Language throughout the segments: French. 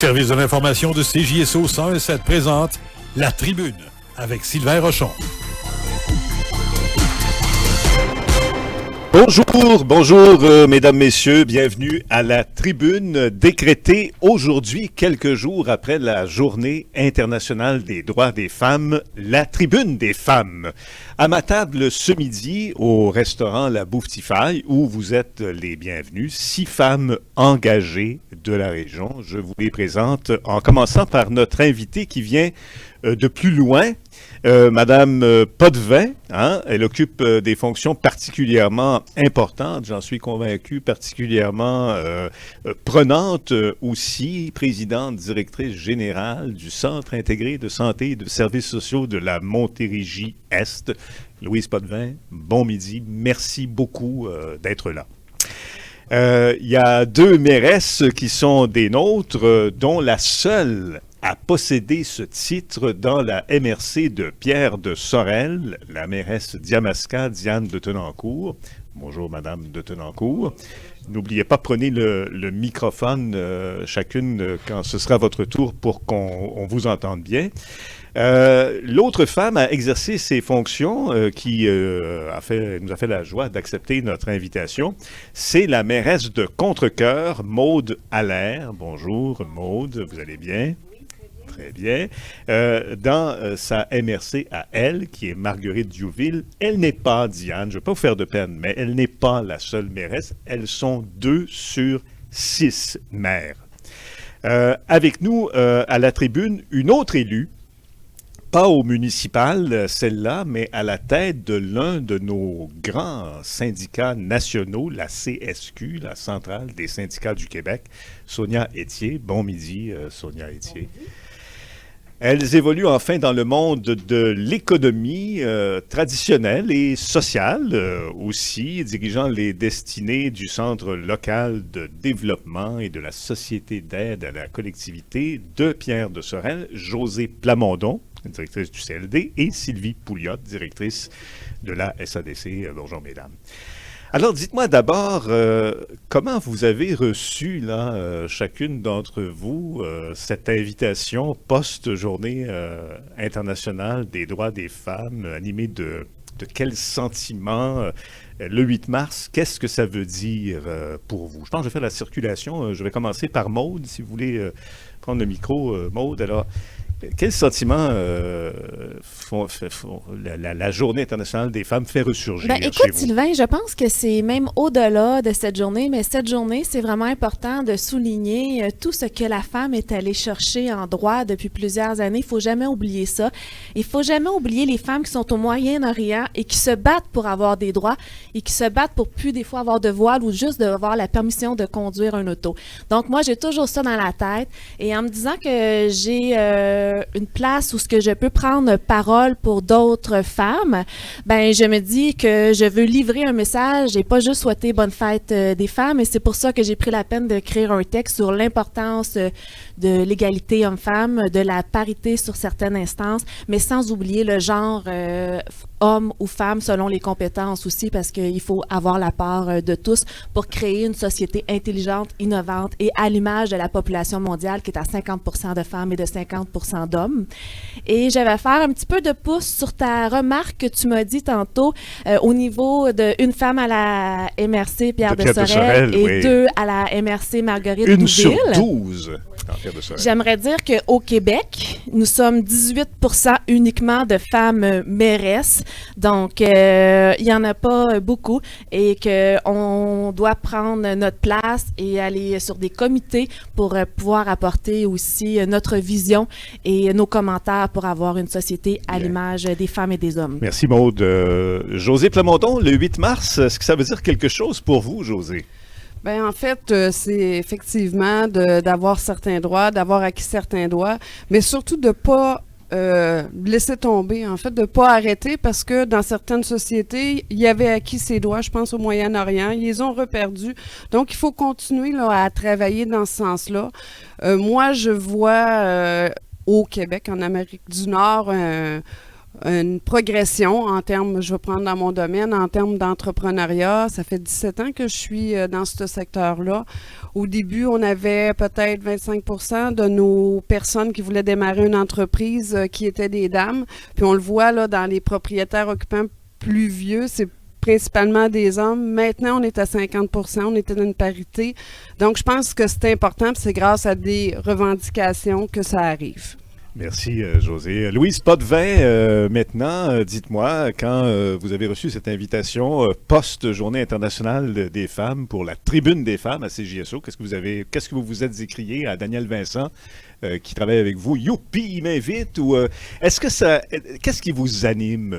service de l'information de CJSO 101.7 présente La Tribune avec Sylvain Rochon. Bonjour, mesdames, messieurs, bienvenue à la Tribune, décrétée aujourd'hui, quelques jours après la Journée internationale des droits des femmes, la Tribune des femmes. À ma table ce midi, au restaurant La Bouffe-Tifaille, où vous êtes les bienvenus, 6 femmes engagées de la région. Je vous les présente en commençant par notre invitée qui vient de plus loin. Madame Potvin, elle occupe des fonctions particulièrement importantes, j'en suis convaincu, particulièrement prenantes aussi, présidente directrice générale du Centre intégré de santé et de services sociaux de la Montérégie-Est. Louise Potvin, bon midi, merci beaucoup d'être là. Il y a 2 mairesses qui sont des nôtres, dont la seule à posséder ce titre dans la MRC de Pierre de Sorel, la mairesse d'Yamaska, Diane de Tenancourt. Bonjour, Madame de Tenancourt. N'oubliez pas, prenez le microphone chacune quand ce sera votre tour pour qu'on vous entende bien. L'autre femme a exercé ses fonctions qui nous a fait la joie d'accepter notre invitation. C'est la mairesse de Contrecœur, Maude Allaire. Bonjour, Maude, vous allez bien? Très bien. Dans sa MRC à elle, qui est Marguerite Diouville, elle n'est pas, Diane, je ne vais pas vous faire de peine, mais elle n'est pas la seule mairesse. Elles sont 2 sur 6 maires. Avec nous, à la tribune, une autre élue, pas au municipal, celle-là, mais à la tête de l'un de nos grands syndicats nationaux, la CSQ, la Centrale des syndicats du Québec, Sonia Etier. Bon midi, Sonia Etier. Bon midi. Elles évoluent enfin dans le monde de l'économie traditionnelle et sociale aussi, dirigeant les destinées du Centre local de développement et de la Société d'aide à la collectivité de Pierre de Sorel, Josée Plamondon, directrice du CLD, et Sylvie Pouliot, directrice de la SADC. Bonjour, mesdames. Alors, dites-moi d'abord, comment vous avez reçu, là, chacune d'entre vous, cette invitation post-Journée internationale des droits des femmes, animée de quel sentiment le 8 mars? Qu'est-ce que ça veut dire pour vous? Je pense que je vais faire la circulation. Je vais commencer par Maude, si vous voulez prendre le micro, Maude. Alors, quel sentiment la Journée internationale des femmes fait ressurgir écoute, chez vous? Sylvain, je pense que c'est même au-delà de cette journée, mais cette journée, c'est vraiment important de souligner tout ce que la femme est allée chercher en droit depuis plusieurs années. Il ne faut jamais oublier ça. Il ne faut jamais oublier les femmes qui sont au Moyen-Orient et qui se battent pour avoir des droits et qui se battent pour plus des fois avoir de voile ou juste d'avoir la permission de conduire un auto. Donc moi, j'ai toujours ça dans la tête et en me disant que j'ai une place où ce que je peux prendre parole pour d'autres femmes, ben je me dis que je veux livrer un message et pas juste souhaiter bonne fête des femmes, et c'est pour ça que j'ai pris la peine d'écrire un texte sur l'importance de l'égalité homme-femme, de la parité sur certaines instances, mais sans oublier le genre homme ou femme selon les compétences aussi, parce qu'il faut avoir la part de tous pour créer une société intelligente, innovante et à l'image de la population mondiale qui est à 50% de femmes et de 50% d'hommes. Et je vais faire un petit peu de pouce sur ta remarque que tu m'as dit tantôt au niveau d'une femme à la MRC Pierre de Sorel et oui. 2 à la MRC Marguerite Douville. 1 sur 12 en Pierre de Sorel. J'aimerais dire qu'au Québec, nous sommes 18% uniquement de femmes mairesses. Donc, il n'y en a pas beaucoup et qu'on doit prendre notre place et aller sur des comités pour pouvoir apporter aussi notre vision et nos commentaires pour avoir une société à l'image des femmes et des hommes. Merci, Maude. Josée Plamondon, le 8 mars, est-ce que ça veut dire quelque chose pour vous, Josée? Bien, en fait, c'est effectivement d'avoir certains droits, d'avoir acquis certains droits, mais surtout de ne pas laisser tomber, en fait, de ne pas arrêter parce que dans certaines sociétés, il y avait acquis ces droits, je pense au Moyen-Orient, ils les ont reperdus. Donc, il faut continuer là, à travailler dans ce sens-là. Moi, je vois au Québec, en Amérique du Nord, une progression en termes, je vais prendre dans mon domaine, en termes d'entrepreneuriat. Ça fait 17 ans que je suis dans ce secteur-là. Au début, on avait peut-être 25% de nos personnes qui voulaient démarrer une entreprise qui étaient des dames. Puis on le voit là dans les propriétaires occupants plus vieux, c'est principalement des hommes. Maintenant, on est à 50%, on était dans une parité. Donc, je pense que c'est important, puis c'est grâce à des revendications que ça arrive. Merci, José. Louise Potvin, maintenant, dites-moi, quand vous avez reçu cette invitation post-Journée internationale des femmes pour la Tribune des femmes à CJSO, qu'est-ce que vous vous êtes écrié à Daniel Vincent, qui travaille avec vous? Youpi, il m'invite? Ou qu'est-ce qui vous anime?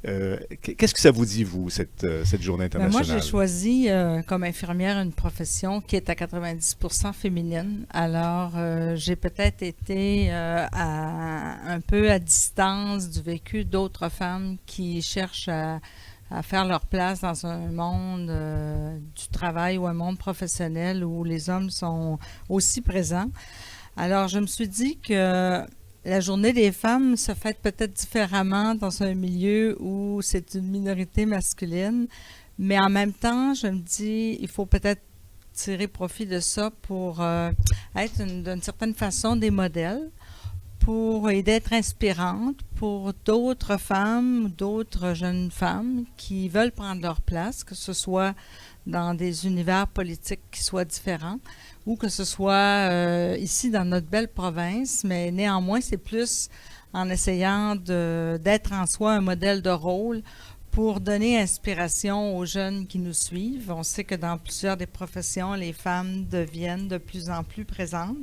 Qu'est-ce que ça vous dit, vous, cette Journée internationale? Moi, j'ai choisi comme infirmière une profession qui est à 90% féminine. Alors, j'ai peut-être été un peu à distance du vécu d'autres femmes qui cherchent à faire leur place dans un monde du travail ou un monde professionnel où les hommes sont aussi présents. Alors, je me suis dit que la Journée des femmes se fête peut-être différemment dans un milieu où c'est une minorité masculine, mais en même temps, je me dis, il faut peut-être tirer profit de ça pour être d'une certaine façon des modèles et d'être inspirante pour d'autres femmes, d'autres jeunes femmes qui veulent prendre leur place, que ce soit dans des univers politiques qui soient différents, ou que ce soit ici dans notre belle province, mais néanmoins, c'est plus en essayant d'être en soi un modèle de rôle pour donner inspiration aux jeunes qui nous suivent. On sait que dans plusieurs des professions, les femmes deviennent de plus en plus présentes.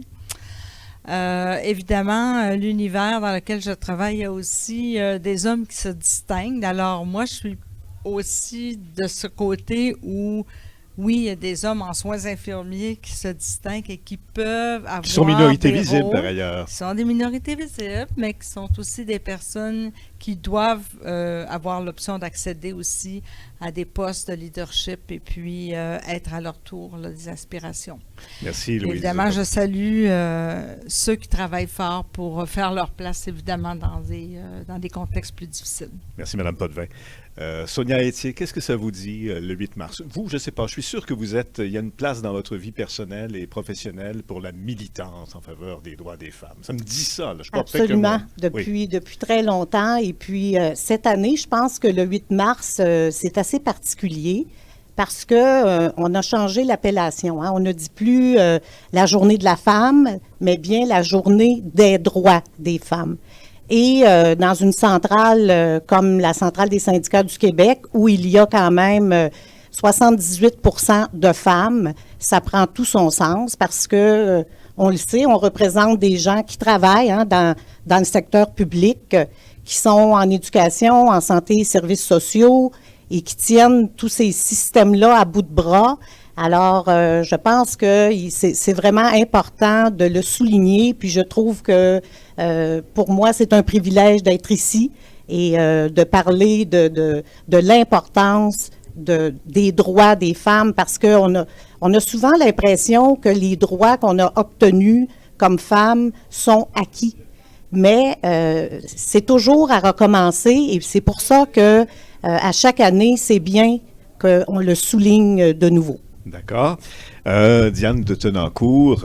Évidemment, l'univers dans lequel je travaille, il y a aussi des hommes qui se distinguent. Alors moi, je suis aussi de ce côté où oui, il y a des hommes en soins infirmiers qui se distinguent et qui peuvent avoir qui sont minorités des visibles, rôles, par ailleurs. qui sont des minorités visibles, mais qui sont aussi des personnes qui doivent avoir l'option d'accéder aussi à des postes de leadership et puis être à leur tour là, des inspirations. Merci, Louise. Évidemment, je salue ceux qui travaillent fort pour faire leur place, évidemment, dans des contextes plus difficiles. Merci, Mme Potvin. Sonia Etier, qu'est-ce que ça vous dit le 8 mars? Vous, je ne sais pas, je suis sûr que il y a une place dans votre vie personnelle et professionnelle pour la militance en faveur des droits des femmes. Ça me dit ça, là. Je crois Absolument, depuis très longtemps. Et puis, cette année, je pense que le 8 mars, c'est assez particulier parce que on a changé l'appellation. Hein. On ne dit plus la journée de la femme, mais bien la journée des droits des femmes. Et dans une centrale comme la Centrale des syndicats du Québec, où il y a quand même 78% de femmes, ça prend tout son sens parce que, on le sait, on représente des gens qui travaillent dans le secteur public, qui sont en éducation, en santé et services sociaux et qui tiennent tous ces systèmes-là à bout de bras. Alors, je pense que c'est vraiment important de le souligner, puis je trouve que pour moi, c'est un privilège d'être ici et de parler de l'importance des droits des femmes parce qu'on a souvent l'impression que les droits qu'on a obtenus comme femmes sont acquis. Mais c'est toujours à recommencer et c'est pour ça que à chaque année, c'est bien qu'on le souligne de nouveau. D'accord. Diane de Tenancourt,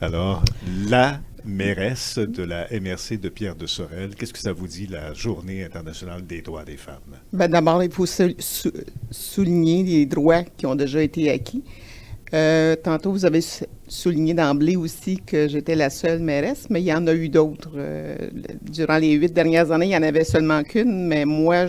alors, la mairesse de la MRC de Pierre de Sorel, qu'est-ce que ça vous dit, la Journée internationale des droits des femmes? Bien, d'abord, il faut souligner les droits qui ont déjà été acquis. Tantôt, vous avez souligné d'emblée aussi que j'étais la seule mairesse, mais il y en a eu d'autres. Durant les 8 dernières années, il n'y en avait seulement qu'une, mais moi,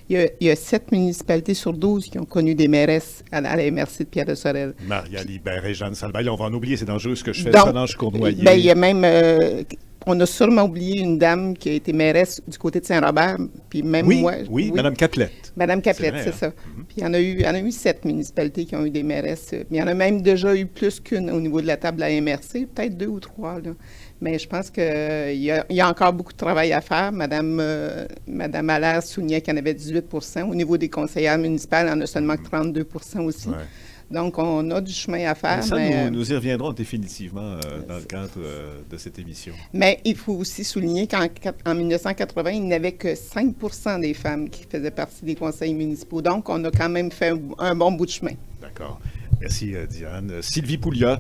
il y a 7 municipalités sur 12 qui ont connu des mairesses à la MRC de Pierre de Sorel. Maria Libéré, Jeanne Salvaille, on va en oublier, c'est dangereux ce que je fais, Donc, Solange Cournoyer. Ben, il y a même... on a sûrement oublié une dame qui a été mairesse du côté de Saint-Robert, puis même moi... Oui, Mme Caplette. Mme Caplette, c'est ça. Mm-hmm. Puis il y en a eu 7 municipalités qui ont eu des mairesses. Il y en a même déjà eu plus qu'une au niveau de la table à la MRC, peut-être 2 ou 3, là. Mais je pense qu'il y a encore beaucoup de travail à faire. Madame Allaire soulignait qu'il y en avait 18 %. Au niveau des conseillères municipales, il y en a seulement 32 % aussi. Ouais. Donc, on a du chemin à faire. Ça, mais, nous y reviendrons définitivement dans le cadre de cette émission. mais il faut aussi souligner qu'en 1980, il n'y avait que 5 % des femmes qui faisaient partie des conseils municipaux. Donc, on a quand même fait un bon bout de chemin. D'accord. Merci, Diane. Sylvie Pouliot,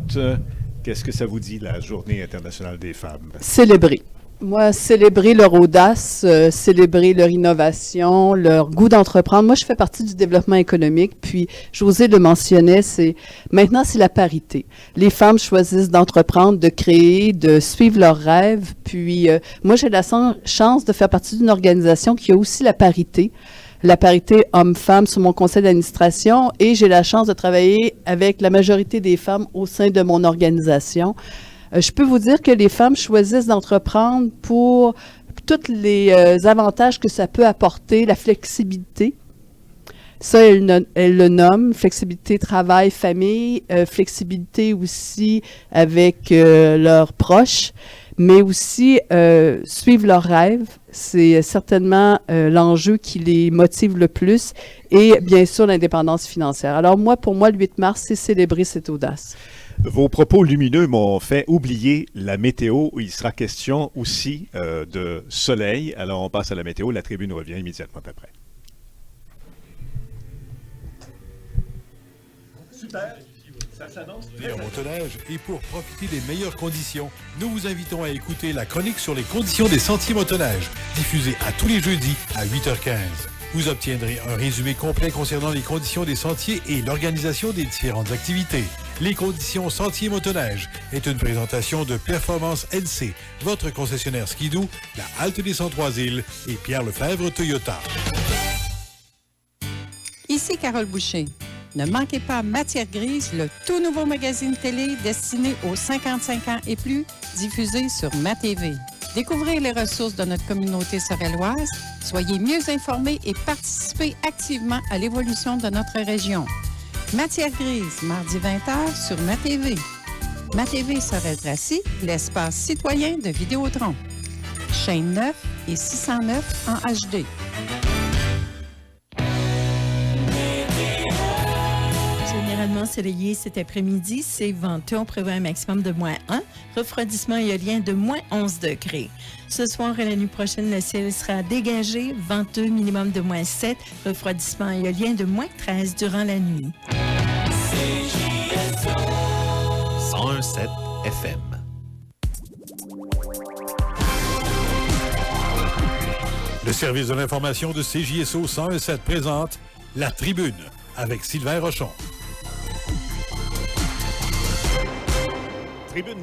qu'est-ce que ça vous dit, la Journée internationale des femmes? Célébrer. Moi, célébrer leur audace, célébrer leur innovation, leur goût d'entreprendre. Moi, je fais partie du développement économique, puis José le mentionnait, maintenant, c'est la parité. Les femmes choisissent d'entreprendre, de créer, de suivre leurs rêves, puis moi, j'ai la chance de faire partie d'une organisation qui a aussi la parité homme-femme sur mon conseil d'administration, et j'ai la chance de travailler avec la majorité des femmes au sein de mon organisation. Je peux vous dire que les femmes choisissent d'entreprendre pour tous les avantages que ça peut apporter, la flexibilité. Ça, elles le nomment, flexibilité travail, famille, flexibilité aussi avec leurs proches, mais aussi suivre leurs rêves. C'est certainement l'enjeu qui les motive le plus, et bien sûr l'indépendance financière. Alors pour moi, le 8 mars, c'est célébrer cette audace. Vos propos lumineux m'ont fait oublier la météo. Il sera question aussi de soleil. Alors, on passe à la météo. La tribune revient immédiatement après. Super! Ça s'annonce très En motoneige, et pour profiter des meilleures conditions, nous vous invitons à écouter la chronique sur les conditions des sentiers motoneige, diffusée à tous les jeudis à 8h15. Vous obtiendrez un résumé complet concernant les conditions des sentiers et l'organisation des différentes activités. Les conditions sentiers motoneige est une présentation de Performance NC, votre concessionnaire skidoo, la Halte des 103 îles et Pierre Lefebvre Toyota. Ici Carole Boucher. Ne manquez pas Matière grise, le tout nouveau magazine télé destiné aux 55 ans et plus, diffusé sur MaTV. Découvrez les ressources de notre communauté sorelloise, soyez mieux informés et participez activement à l'évolution de notre région. Matière grise, mardi 20h sur MaTV. MaTV Sorel-Tracy, l'espace citoyen de Vidéotron. Chaîne 9 et 609 en HD. Généralement soleillé cet après-midi, c'est venteux. On prévoit un maximum de -1. Refroidissement éolien de -11 degrés. Ce soir et la nuit prochaine, le ciel sera dégagé, venteux, minimum de -7. Refroidissement éolien de -13 durant la nuit. 101.7 FM. Le service de l'information de CJSO 101.7 présente La Tribune avec Sylvain Rochon. Tribune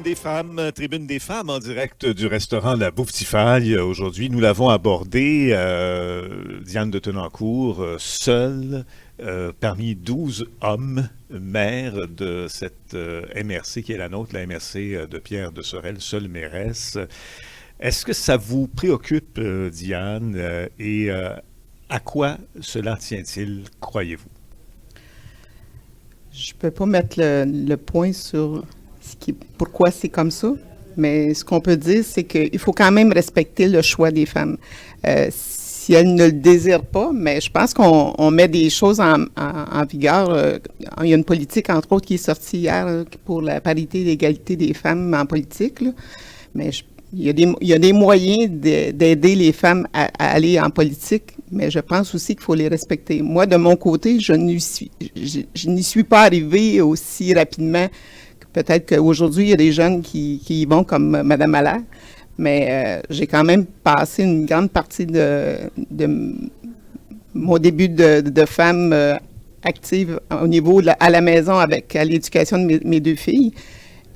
des femmes en direct du restaurant La Bouffe-Tifaille. Aujourd'hui, nous l'avons abordé, Diane de Tenancourt, seule parmi 12 hommes maires de cette MRC qui est la nôtre, la MRC de Pierre de Sorel, seule mairesse. Est-ce que ça vous préoccupe, Diane, et à quoi cela tient-il, croyez-vous? Je ne peux pas mettre le point sur pourquoi c'est comme ça, mais ce qu'on peut dire, c'est qu'il faut quand même respecter le choix des femmes. Si elles ne le désirent pas, mais je pense qu'on met des choses en vigueur. Il y a une politique, entre autres, qui est sortie hier pour la parité et l'égalité des femmes en politique, là. Mais il y a des moyens d'aider les femmes à aller en politique, mais je pense aussi qu'il faut les respecter. Moi, de mon côté, je n'y suis pas arrivée aussi rapidement. Peut-être qu'aujourd'hui, il y a des jeunes qui y vont comme Mme Allaire, mais j'ai quand même passé une grande partie de mon début de femme active au niveau à la maison à l'éducation de mes deux filles.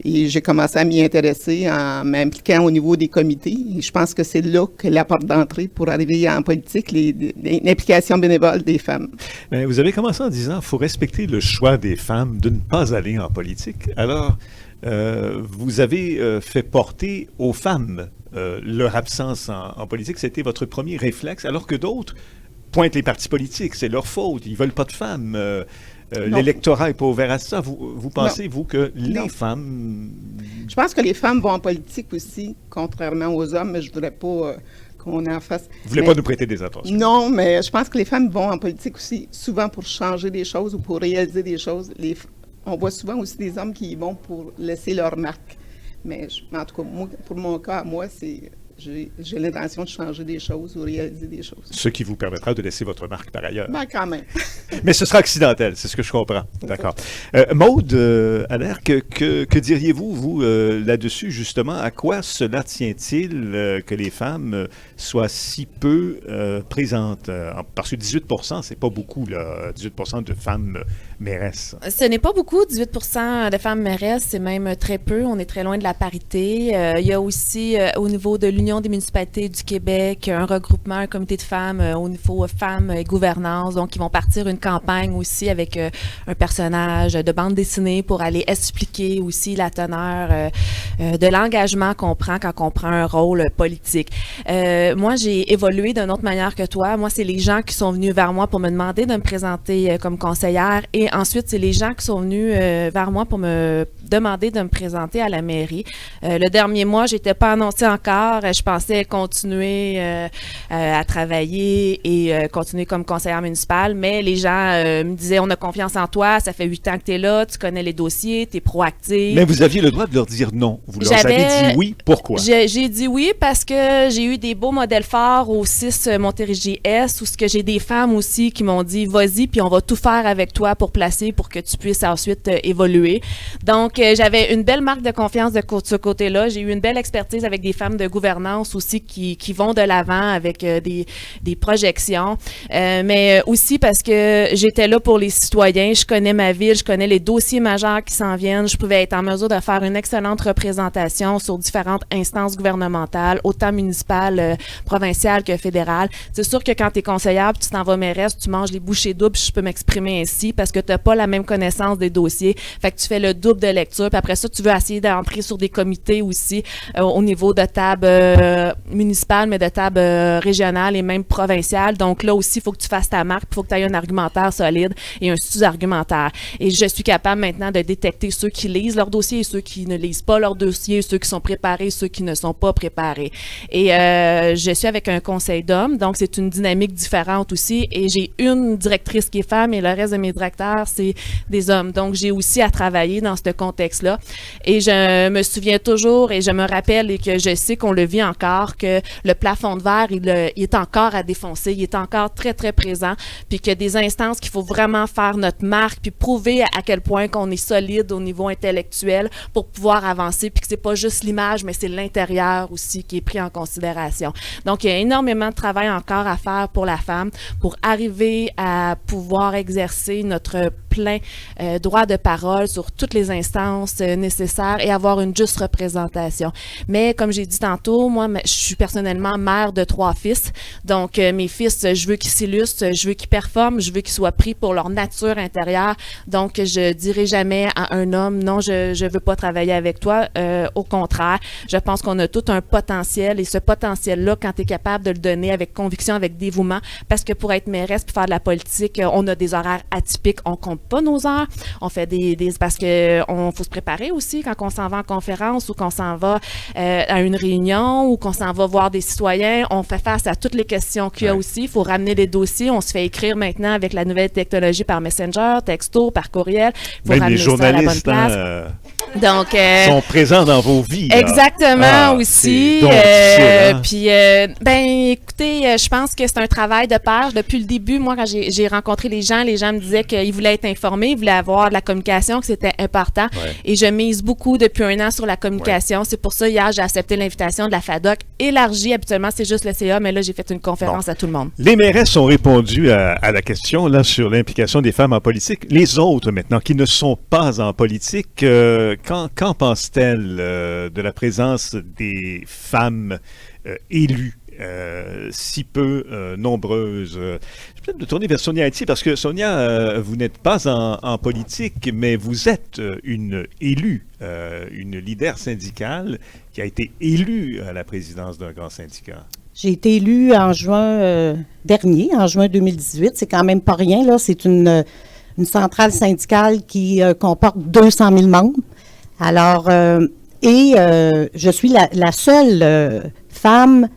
Et j'ai commencé à m'y intéresser en m'impliquant au niveau des comités. Et je pense que c'est là que la porte d'entrée pour arriver en politique, l'implication bénévole des femmes. Bien, vous avez commencé en disant qu'il faut respecter le choix des femmes de ne pas aller en politique. Alors, vous avez fait porter aux femmes leur absence en politique. C'était votre premier réflexe, alors que d'autres pointent les partis politiques. C'est leur faute. Ils ne veulent pas de femmes. L'électorat n'est pas ouvert à ça. Vous pensez, vous, que les femmes... Je pense que les femmes vont en politique aussi, contrairement aux hommes, mais je ne voudrais pas qu'on en fasse... Vous ne voulez pas nous prêter des attentions? Non, mais je pense que les femmes vont en politique aussi, souvent pour changer des choses ou pour réaliser des choses. on voit souvent aussi des hommes qui y vont pour laisser leur marque. Mais en tout cas, moi, pour mon cas, moi, j'ai l'intention de changer des choses ou réaliser des choses. Ce qui vous permettra de laisser votre marque par ailleurs. Ben, quand même. Mais ce sera accidentel, c'est ce que je comprends. D'accord. Maude, Allaire, que diriez-vous, vous, là-dessus, justement? À quoi cela tient-il que les femmes soient si peu présentes? Parce que 18 %, c'est pas beaucoup, là, 18 % de femmes mairesses. Ce n'est pas beaucoup, 18 % de femmes mairesses, c'est même très peu. On est très loin de la parité. Il y a aussi, au niveau de l'Union des municipalités du Québec, un regroupement, un comité de femmes au niveau femmes et gouvernance. Donc, ils vont partir une campagne aussi avec un personnage de bande dessinée pour aller expliquer aussi la teneur de l'engagement qu'on prend quand on prend un rôle politique. Moi, j'ai évolué d'une autre manière que toi. Moi, c'est les gens qui sont venus vers moi pour me demander de me présenter comme conseillère et ensuite, c'est les gens qui sont venus vers moi pour me demander de me présenter à la mairie. Le dernier mois, j'étais pas annoncée encore. Je pensais continuer à travailler et continuer comme conseillère municipale, mais les gens me disaient, on a confiance en toi, ça fait 8 ans que tu es là, tu connais les dossiers, tu es proactive. Mais vous aviez le droit de leur dire non. Vous leur avez dit oui. Pourquoi? J'ai dit oui parce que j'ai eu des beaux modèles forts au 6 Montérégie-Est, où j'ai des femmes aussi qui m'ont dit, vas-y, puis on va tout faire avec toi pour placer, pour que tu puisses ensuite évoluer. Donc, j'avais une belle marque de confiance de ce côté-là. J'ai eu une belle expertise avec des femmes de gouvernance aussi qui vont de l'avant avec des projections. Mais aussi parce que j'étais là pour les citoyens. Je connais ma ville, je connais les dossiers majeurs qui s'en viennent. Je pouvais être en mesure de faire une excellente représentation sur différentes instances gouvernementales, autant municipales, provinciales que fédérales. C'est sûr que quand tu es conseillère, tu t'en vas mairesse, tu manges les bouchées doubles, je peux m'exprimer ainsi parce que tu n'as pas la même connaissance des dossiers. Fait que tu fais le double de lecture. Puis après ça, tu veux essayer d'entrer sur des comités aussi au niveau de table municipale, mais de table régionale et même provinciale. Donc là aussi, il faut que tu fasses ta marque, il faut que tu aies un argumentaire solide et un sous-argumentaire. Et je suis capable maintenant de détecter ceux qui lisent leur dossier et ceux qui ne lisent pas leur dossier, ceux qui sont préparés et ceux qui ne sont pas préparés. Et je suis avec un conseil d'hommes, donc c'est une dynamique différente aussi. Et j'ai une directrice qui est femme et le reste de mes directeurs, c'est des hommes. Donc j'ai aussi à travailler dans ce contexte-là. Et je me souviens toujours et je me rappelle et que je sais qu'on le vit encore, que le plafond de verre, il est encore à défoncer, il est encore très, très présent, puis qu'il y a des instances qu'il faut vraiment faire notre marque, puis prouver à quel point qu'on est solide au niveau intellectuel pour pouvoir avancer, puis que c'est pas juste l'image, mais c'est l'intérieur aussi qui est pris en considération. Donc, il y a énormément de travail encore à faire pour la femme, pour arriver à pouvoir exercer notre plein droit de parole sur toutes les instances nécessaires et avoir une juste représentation. Mais comme j'ai dit tantôt, moi, je suis personnellement mère de 3 fils. Donc, mes fils, je veux qu'ils s'illustrent, je veux qu'ils performent, je veux qu'ils soient pris pour leur nature intérieure. Donc, je dirai jamais à un homme, non, je veux pas travailler avec toi. Au contraire, je pense qu'on a tout un potentiel et ce potentiel-là, quand tu es capable de le donner avec conviction, avec dévouement, parce que pour être mairesse puis faire de la politique, on a des horaires atypiques, on compte pas nos heures, on fait parce que faut se préparer aussi quand on s'en va en conférence ou qu'on s'en va à une réunion ou qu'on s'en va voir des citoyens, on fait face à toutes les questions qu'il y a aussi, il faut ramener les dossiers, on se fait écrire maintenant avec la nouvelle technologie par Messenger, texto, par courriel, il faut ramener ça à la bonne place. Donc, sont présents dans vos vies. Exactement aussi. Puis, écoutez, je pense que c'est un travail de pair. Depuis le début, moi, quand j'ai rencontré les gens me disaient qu'ils voulaient être informés, ils voulaient avoir de la communication, que c'était important. Ouais. Et je mise beaucoup depuis 1 an sur la communication. Ouais. C'est pour ça, hier, j'ai accepté l'invitation de la FADOC élargie. Habituellement, c'est juste le CA, mais là, j'ai fait une conférence à tout le monde. Les mairesses ont répondu à la question là sur l'implication des femmes en politique. Les autres, maintenant, qui ne sont pas en politique, qu'en pensent-elles de la présence des femmes élues? Si peu nombreuses. Je vais peut-être me tourner vers Sonia Haïti parce que Sonia, vous n'êtes pas en politique, mais vous êtes une élue, une leader syndicale qui a été élue à la présidence d'un grand syndicat. J'ai été élue en juin dernier, en juin 2018. C'est quand même pas rien, là. C'est une centrale syndicale qui comporte 200 000 membres. Alors, je suis la seule femme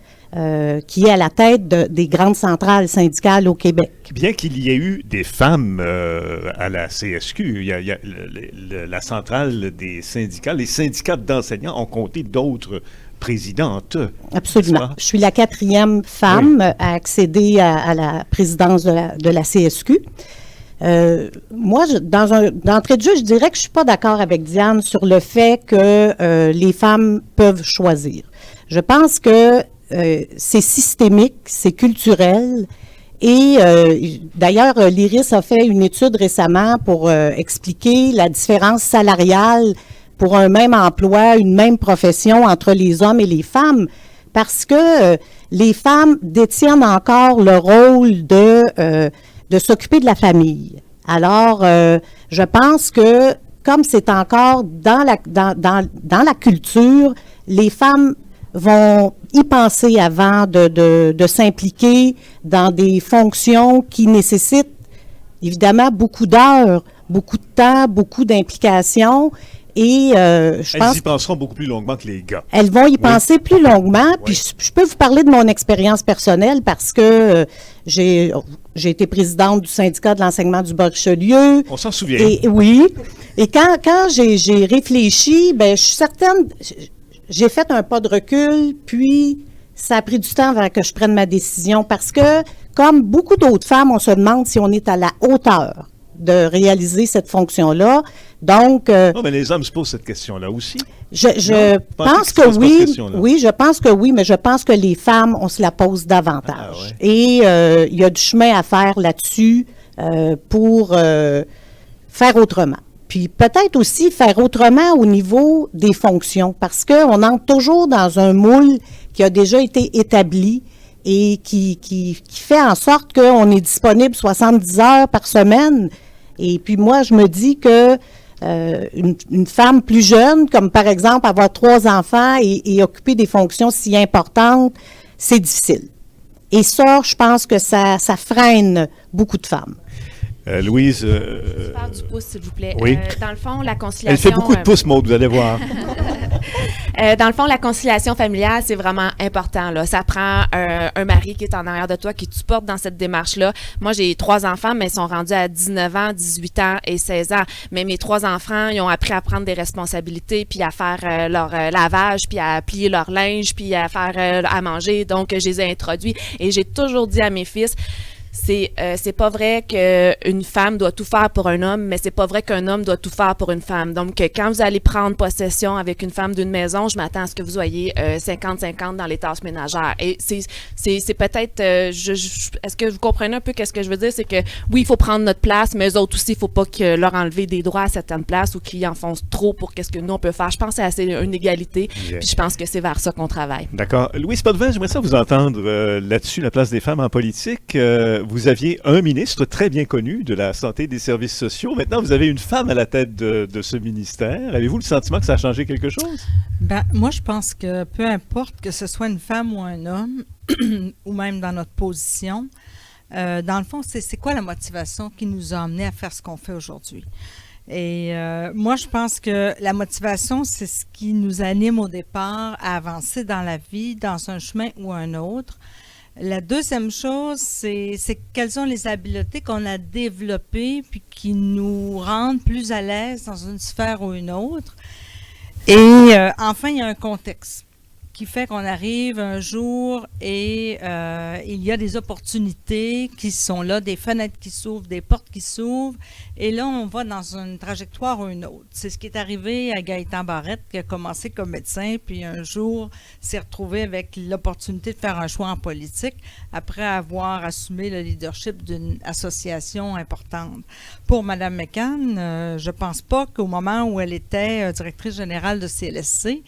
qui est à la tête des grandes centrales syndicales au Québec. Bien qu'il y ait eu des femmes à la CSQ, il y a la centrale des syndicats, les syndicats d'enseignants ont compté d'autres présidente. Absolument. Je suis la 4e femme à accéder à la présidence de la CSQ. Moi, d'entrée de jeu, je dirais que je ne suis pas d'accord avec Diane sur le fait que les femmes peuvent choisir. Je pense que c'est systémique, c'est culturel. Et d'ailleurs, l'IRIS a fait une étude récemment pour expliquer la différence salariale pour un même emploi, une même profession entre les hommes et les femmes, parce que les femmes détiennent encore le rôle de s'occuper de la famille. Alors, je pense que comme c'est encore dans la culture, les femmes vont y penser avant de s'impliquer dans des fonctions qui nécessitent évidemment beaucoup d'heures, beaucoup de temps, beaucoup d'implications. Et je pense elles y penseront beaucoup plus longuement que les gars. Elles vont y penser plus longuement. Puis je peux vous parler de mon expérience personnelle parce que j'ai été présidente du syndicat de l'enseignement du Bas-Richelieu. On s'en souvient. Et oui. Et quand j'ai réfléchi, ben je suis certaine, j'ai fait un pas de recul, puis ça a pris du temps avant que je prenne ma décision parce que, comme beaucoup d'autres femmes, on se demande si on est à la hauteur de réaliser cette fonction-là. Donc... non, mais les hommes se posent cette question-là aussi. Je pense que oui. Oui, je pense que oui, mais je pense que les femmes, on se la pose davantage. Et il y a du chemin à faire là-dessus pour faire autrement. Puis peut-être aussi faire autrement au niveau des fonctions, parce qu'on entre toujours dans un moule qui a déjà été établi et qui fait en sorte qu'on est disponible 70 heures par semaine. Et puis moi, je me dis que une femme plus jeune, comme par exemple avoir 3 enfants et occuper des fonctions si importantes, c'est difficile. Et ça, je pense que ça freine beaucoup de femmes. Louise... Je parle du pouce, s'il vous plaît. Oui. Dans le fond, la conciliation... Elle fait beaucoup de pouces, Maud, vous allez voir. Dans le fond, la conciliation familiale, c'est vraiment important, là. Ça prend un mari qui est en arrière de toi, qui te supporte dans cette démarche-là. Moi, j'ai 3 enfants, mais ils sont rendus à 19 ans, 18 ans et 16 ans. Mais mes 3 enfants, ils ont appris à prendre des responsabilités, puis à faire leur lavage, puis à plier leur linge, puis à faire à manger. Donc, je les ai introduits. Et j'ai toujours dit à mes fils... C'est pas vrai qu'une femme doit tout faire pour un homme, mais c'est pas vrai qu'un homme doit tout faire pour une femme. Donc, quand vous allez prendre possession avec une femme d'une maison, je m'attends à ce que vous soyez 50-50 dans les tâches ménagères. Et c'est peut-être... est-ce que vous comprenez un peu qu'est-ce que je veux dire? C'est que, oui, il faut prendre notre place, mais eux autres aussi, il faut pas que leur enlever des droits à certaines places ou qu'ils en font trop pour qu'est-ce que nous, on peut faire. Je pense que c'est assez une égalité, puis je pense que c'est vers ça qu'on travaille. D'accord. Louise Potvin, j'aimerais ça vous entendre là-dessus, la place des femmes en politique. Vous aviez un ministre très bien connu de la santé et des services sociaux. Maintenant, vous avez une femme à la tête de ce ministère. Avez-vous le sentiment que ça a changé quelque chose? Ben, moi, je pense que peu importe que ce soit une femme ou un homme, ou même dans notre position, dans le fond, c'est quoi la motivation qui nous a amenés à faire ce qu'on fait aujourd'hui? Et moi, je pense que la motivation, c'est ce qui nous anime au départ à avancer dans la vie, dans un chemin ou un autre. La deuxième chose, c'est quelles sont les habiletés qu'on a développées puis qui nous rendent plus à l'aise dans une sphère ou une autre. Et enfin, il y a un contexte qui fait qu'on arrive un jour et il y a des opportunités qui sont là, des fenêtres qui s'ouvrent, des portes qui s'ouvrent, et là, on va dans une trajectoire ou une autre. C'est ce qui est arrivé à Gaëtan Barrette, qui a commencé comme médecin, puis un jour s'est retrouvé avec l'opportunité de faire un choix en politique après avoir assumé le leadership d'une association importante. Pour Mme McCann, je pense pas qu'au moment où elle était directrice générale de CLSC,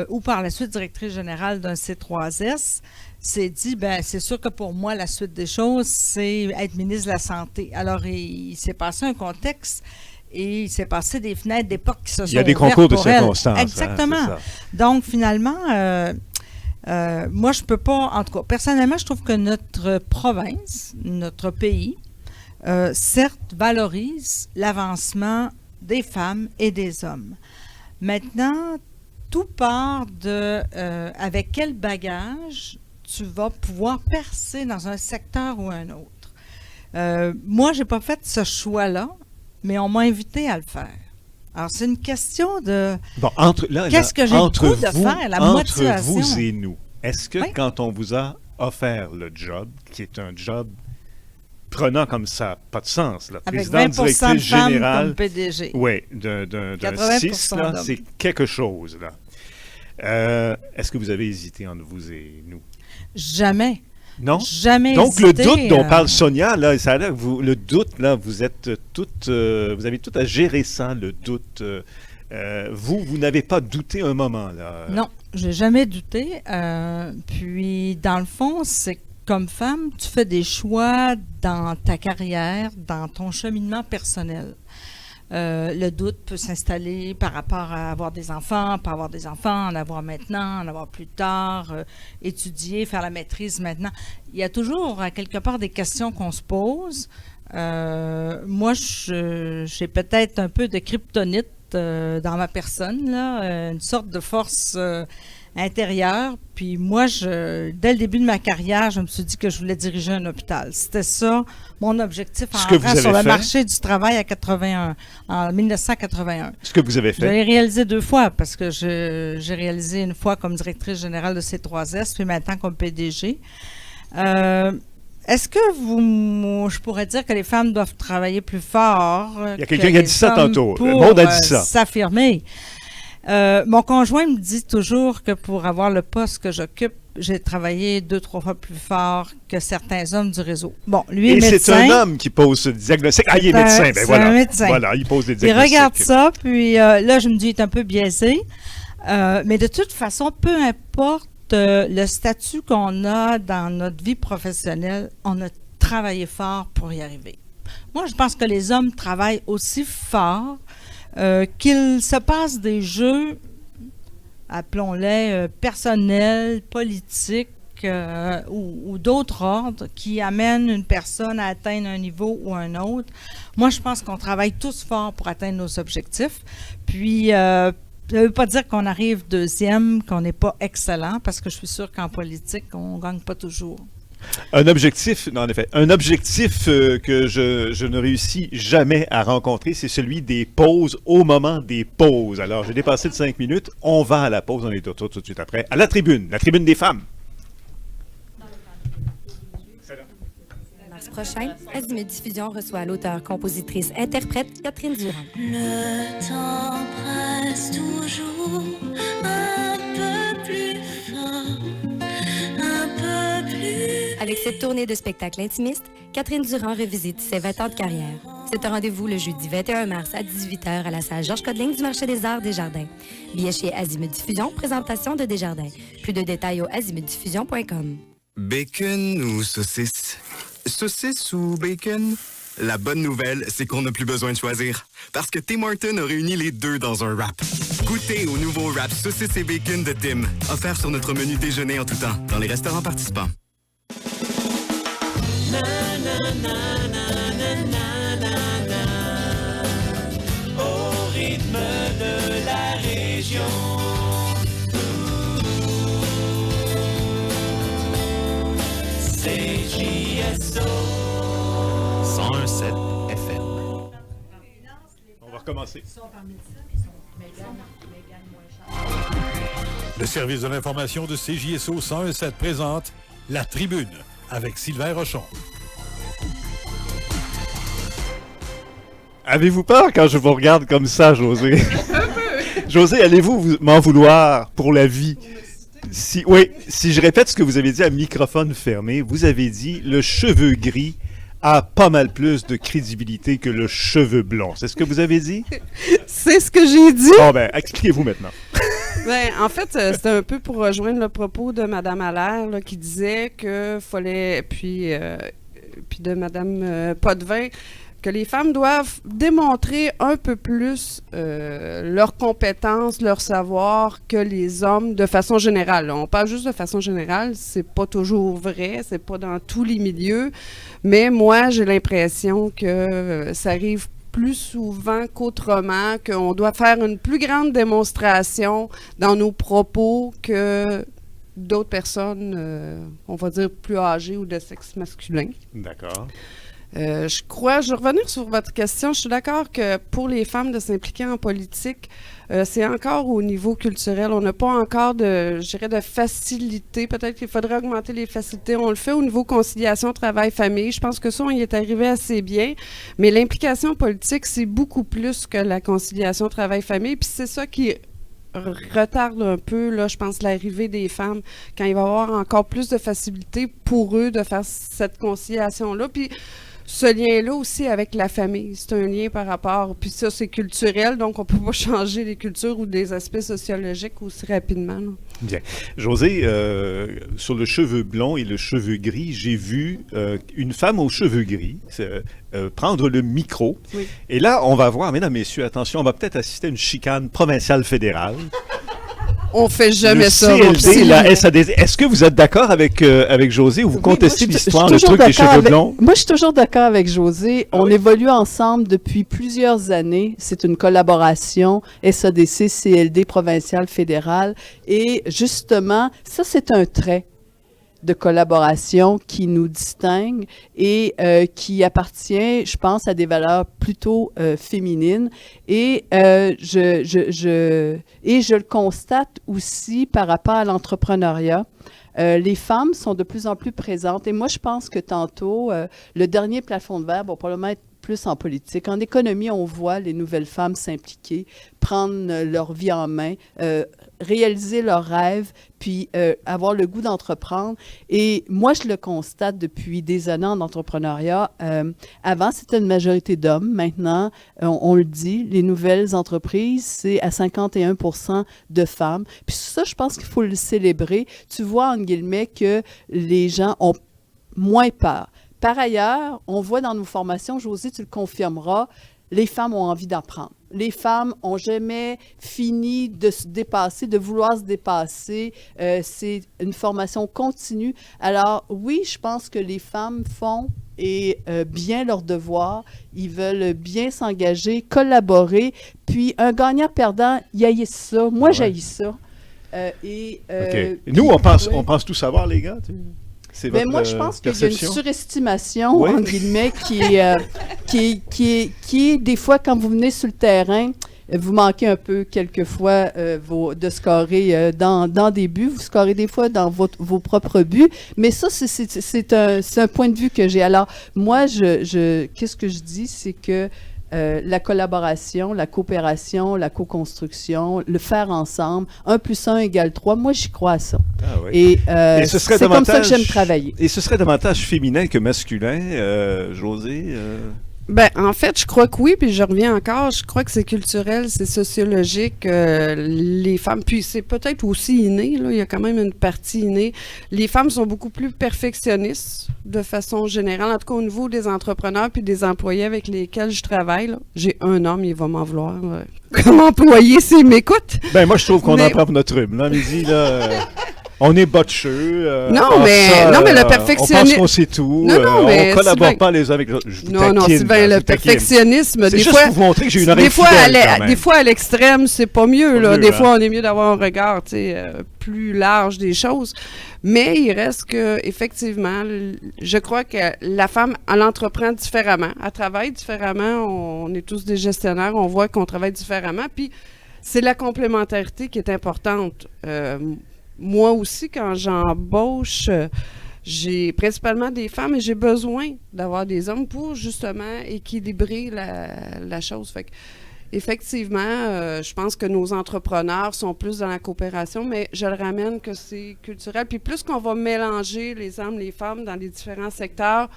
ou par la suite directrice générale d'un C3S, s'est dit, ben c'est sûr que pour moi, la suite des choses, c'est être ministre de la Santé. Alors, il s'est passé un contexte et il s'est passé des fenêtres, des portes qui se sont ouvertes. Il y a des concours de circonstances. Exactement. Hein, donc, finalement, moi, je peux pas, en tout cas, personnellement, je trouve que notre province, notre pays, certes, valorise l'avancement des femmes et des hommes. Maintenant, tout part de avec quel bagage tu vas pouvoir percer dans un secteur ou un autre. Moi, je n'ai pas fait ce choix-là, mais on m'a invité à le faire. Alors, c'est une question de Bon, qu'est-ce que j'ai le goût de faire, la motivation. Entre vous et nous, est-ce que Oui. quand on vous a offert le job, qui est un job prenant comme ça, pas de sens, la Avec présidente 20% de directrice femmes générale, comme PDG. oui, d'un 80% 6, là, d'hommes. c'est quelque chose, là. Est-ce que vous avez hésité entre vous et nous? Jamais. Non? Jamais Donc, hésité, le doute dont parle Sonia, là, ça a l'air que le doute, là, vous êtes toutes, vous avez tout à gérer ça, le doute. Vous n'avez pas douté un moment, là. Non, j'ai jamais douté. Puis, dans le fond, c'est comme femme, tu fais des choix dans ta carrière, dans ton cheminement personnel. Le doute peut s'installer par rapport à avoir des enfants, pas avoir des enfants, en avoir maintenant, en avoir plus tard, étudier, faire la maîtrise maintenant. Il y a toujours, à quelque part, des questions qu'on se pose. Moi, j'ai peut-être un peu de kryptonite dans ma personne, là, une sorte de force intérieure. Puis moi, dès le début de ma carrière, je me suis dit que je voulais diriger un hôpital. C'était ça, mon objectif en entrant sur le marché du travail en 1981. Ce que vous avez fait? Je l'ai réalisé 2 fois, parce que j'ai réalisé une fois comme directrice générale de C3S, puis maintenant comme PDG. Est-ce que je pourrais dire que les femmes doivent travailler plus fort? Il y a quelqu'un qui a dit ça tantôt. Le monde a dit ça. S'affirmer. Mon conjoint me dit toujours que pour avoir le poste que j'occupe, j'ai travaillé 2-3 fois plus fort que certains hommes du réseau. Bon, lui est médecin. Et c'est un homme qui pose ce diagnostic. Ah, il est médecin. Ben voilà. Un médecin. Voilà, il pose des Il diagnostics. regarde ça, puis là, je me dis, il est un peu biaisé. Mais de toute façon, peu importe le statut qu'on a dans notre vie professionnelle, on a travaillé fort pour y arriver. Moi, je pense que les hommes travaillent aussi fort qu'il se passe des jeux, appelons-les personnels, politiques ou d'autres ordres qui amènent une personne à atteindre un niveau ou un autre. Moi, je pense qu'on travaille tous fort pour atteindre nos objectifs. Puis, ça ne veut pas dire qu'on arrive deuxième, qu'on n'est pas excellent, parce que je suis sûre qu'en politique, on ne gagne pas toujours. Un objectif, non, en effet, un objectif que je ne réussis jamais à rencontrer, c'est celui des pauses au moment des pauses. Alors, j'ai dépassé de 5 minutes. On va à la pause. On est de retour tout de suite après. À la tribune des femmes. Mars prochain, Azimut Diffusion reçoit l'auteure, compositrice, interprète Catherine Durand. Le temps presse toujours un peu plus fort, un peu plus. Avec cette tournée de spectacles intimistes, Catherine Durand revisite ses 20 ans de carrière. C'est un rendez-vous le jeudi 21 mars à 18h à la salle Georges Codeling du marché des Arts Desjardins. Billets chez Azimut Diffusion, présentation de Desjardins. Plus de détails au azimutdiffusion.com. Bacon ou saucisse? Saucisse ou bacon? La bonne nouvelle, c'est qu'on n'a plus besoin de choisir. Parce que Tim Hortons a réuni les deux dans un wrap. Goûtez au nouveau wrap saucisse et bacon de Tim. Offert sur notre menu déjeuner en tout temps, dans les restaurants participants. Na, na, na, na, na, na, na, au rythme de la région. CJSO 101.7 FM. On va recommencer. Le service de l'information de CJSO 101.7 présente La Tribune avec Sylvain Rochon. Avez-vous peur quand je vous regarde comme ça, José? José, allez-vous m'en vouloir pour la vie? Si je répète ce que vous avez dit à microphone fermé, vous avez dit le cheveu gris a pas mal plus de crédibilité que le cheveu blond. C'est ce que vous avez dit? C'est ce que j'ai dit. Bon, ben, expliquez-vous maintenant. Ben, en fait, c'était un peu pour rejoindre le propos de Mme Allaire là, qui disait que fallait, puis de Mme Potvin, que les femmes doivent démontrer un peu plus leurs compétences, leur savoir que les hommes de façon générale. Là, on parle juste de façon générale, c'est pas toujours vrai, c'est pas dans tous les milieux, mais moi j'ai l'impression que ça arrive plus souvent qu'autrement, qu'on doit faire une plus grande démonstration dans nos propos que d'autres personnes, on va dire plus âgées ou de sexe masculin. D'accord. Je vais revenir sur votre question. Je suis d'accord que pour les femmes de s'impliquer en politique, c'est encore au niveau culturel. On n'a pas encore de facilité. Peut-être qu'il faudrait augmenter les facilités. On le fait au niveau conciliation, travail, famille. Je pense que ça, on y est arrivé assez bien. Mais l'implication politique, c'est beaucoup plus que la conciliation, travail, famille. Puis c'est ça qui retarde un peu, là, je pense, l'arrivée des femmes, quand il va y avoir encore plus de facilité pour eux de faire cette conciliation-là. Puis ce lien-là aussi avec la famille, c'est un lien par rapport, puis ça, c'est culturel, donc on ne peut pas changer les cultures ou des aspects sociologiques aussi rapidement. Là. Bien. José, sur le cheveu blond et le cheveu gris, j'ai vu une femme aux cheveux gris prendre le micro. Oui. Et là, on va voir, mesdames, messieurs, attention, on va peut-être assister à une chicane provinciale fédérale. On fait jamais le ça. CLD, la SADC. Est-ce que vous êtes d'accord avec José ou vous contestez l'histoire, le truc des cheveux blonds? Moi, je suis toujours d'accord avec José. On évolue ensemble depuis plusieurs années. C'est une collaboration SADC, CLD, provinciale, fédérale. Et justement, ça, c'est un trait de collaboration qui nous distingue et qui appartient, je pense, à des valeurs plutôt féminines. Et je le constate aussi par rapport à l'entrepreneuriat. Les femmes sont de plus en plus présentes. Et moi, je pense que tantôt, le dernier plafond de verre va probablement être plus en politique. En économie, on voit les nouvelles femmes s'impliquer, prendre leur vie en main, réaliser leurs rêves, puis avoir le goût d'entreprendre. Et moi, je le constate depuis des années en entrepreneuriat. Avant, c'était une majorité d'hommes. Maintenant, on le dit, les nouvelles entreprises, c'est à 51% de femmes. Puis ça, je pense qu'il faut le célébrer. Tu vois, en guillemets, que les gens ont moins peur. Par ailleurs, on voit dans nos formations, José, tu le confirmeras, les femmes ont envie d'apprendre. Les femmes n'ont jamais fini de se dépasser, de vouloir se dépasser. C'est une formation continue. Alors oui, je pense que les femmes font bien leur devoir. Ils veulent bien s'engager, collaborer. Puis un gagnant-perdant, il haït ça. Moi, j'haïs ça. OK. Nous, on pense tout savoir, les gars. Mais moi, je pense qu'il y a une surestimation, entre guillemets, qui est des fois, quand vous venez sur le terrain, vous manquez un peu, quelquefois, de scorer dans des buts. Vous scorez des fois dans vos propres buts. Mais ça, c'est un point de vue que j'ai. Alors, moi, qu'est-ce que je dis? C'est que la collaboration, la coopération, la co-construction, le faire ensemble, 1 + 1 = 3, moi, j'y crois à ça. Ah oui. Et c'est comme ça que j'aime travailler. Et ce serait davantage féminin que masculin, José? Ben, en fait, je crois que oui, puis je reviens encore, je crois que c'est culturel, c'est sociologique, les femmes, puis c'est peut-être aussi inné, là, il y a quand même une partie innée. Les femmes sont beaucoup plus perfectionnistes, de façon générale, en tout cas au niveau des entrepreneurs puis des employés avec lesquels je travaille, là. J'ai un homme, il va m'en vouloir, comme employé s'il m'écoute. Ben, moi, je trouve qu'on en prend pour notre rhume, là, midi, là... On est botcheux. Non, mais le perfectionnisme. On pense qu'on sait tout. On ne collabore pas les uns avec les autres. Non, Sylvain, le perfectionnisme. C'est juste pour vous montrer que j'ai une oreille des fois, à l'extrême, c'est pas mieux. Là. Des fois, on est mieux d'avoir un regard plus large des choses. Mais il reste que, effectivement, je crois que la femme, elle entreprend différemment. Elle travaille différemment. On est tous des gestionnaires. On voit qu'on travaille différemment. Puis, c'est la complémentarité qui est importante. Moi aussi, quand j'embauche, j'ai principalement des femmes et j'ai besoin d'avoir des hommes pour justement équilibrer la chose. Fait que, effectivement, je pense que nos entrepreneurs sont plus dans la coopération, mais je le ramène que c'est culturel. Puis plus qu'on va mélanger les hommes, les femmes dans les différents secteurs,